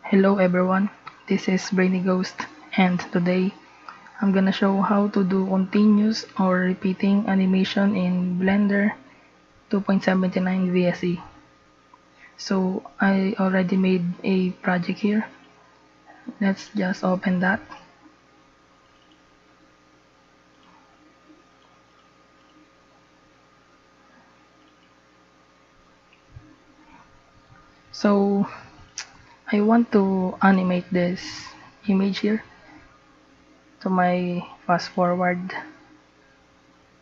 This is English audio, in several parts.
Hello everyone, this is Brainy Ghost, and today I'm gonna show how to do continuous or repeating animation in Blender 2.79 VSE. So I already made a project here. Let's just open that. So I want to animate this image here to my fast forward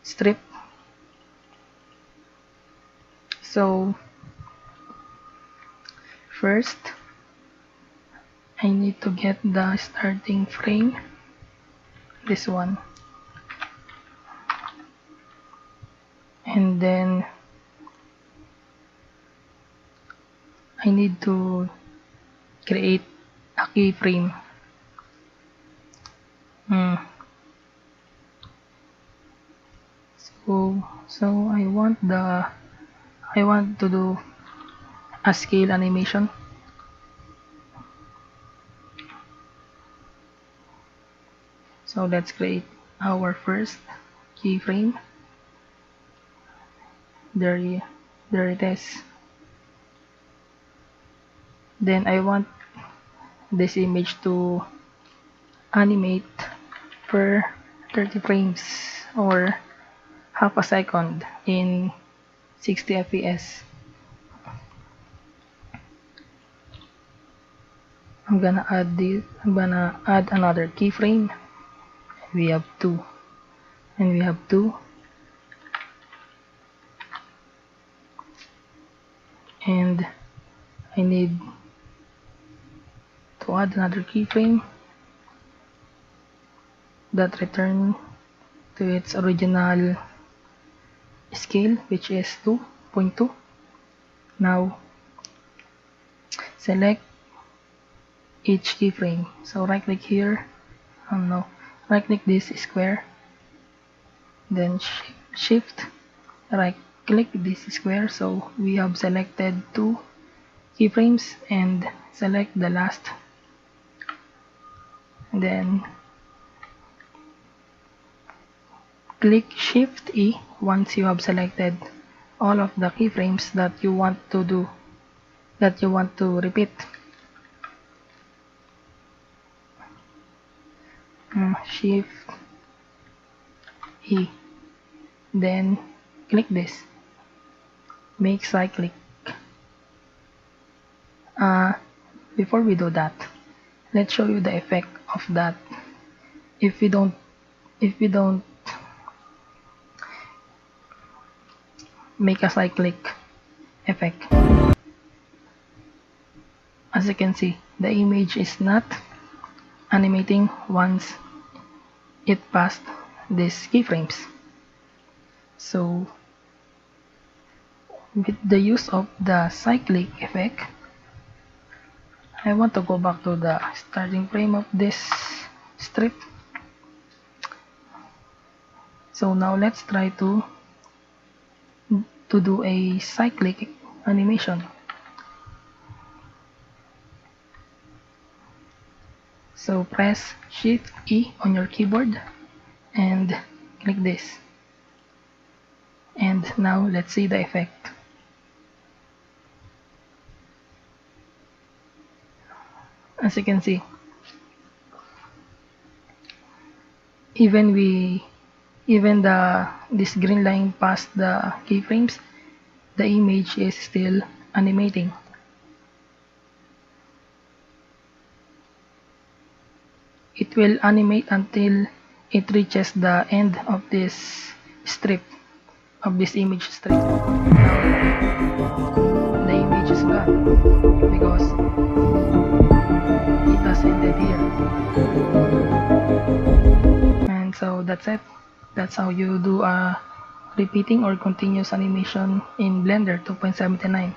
strip. So first I need to get the starting frame, this one, and then I need to create a keyframe. So I want to do a scale animation. So let's create our first keyframe. There it is. Then I want this image to animate per 30 frames or half a second in 60 fps. I'm gonna add another keyframe. We have two, and we have two, and I need to add another keyframe that return to its original scale, which is 2.2. Now select each keyframe. So right click here, right click this square, then shift right click this square. So we have selected two keyframes, and select the last, and then click Shift E once you have selected all of the keyframes that you want to repeat. Shift E, then click this, make cyclic. Before we do that, let's show you the effect of that. If we don't make a cyclic effect, as you can see, the image is not animating once it passed these keyframes. So with the use of the cyclic effect, I want to go back to the starting frame of this strip. So now let's try to do a cyclic animation. So press Shift E on your keyboard and click this. And now let's see the effect. As you can see, this green line past the keyframes, the image is still animating. It will animate until it reaches the end of this strip, of this image strip. Now the image is gone because it has ended here. And so that's it. That's how you do a repeating or continuous animation in Blender 2.79.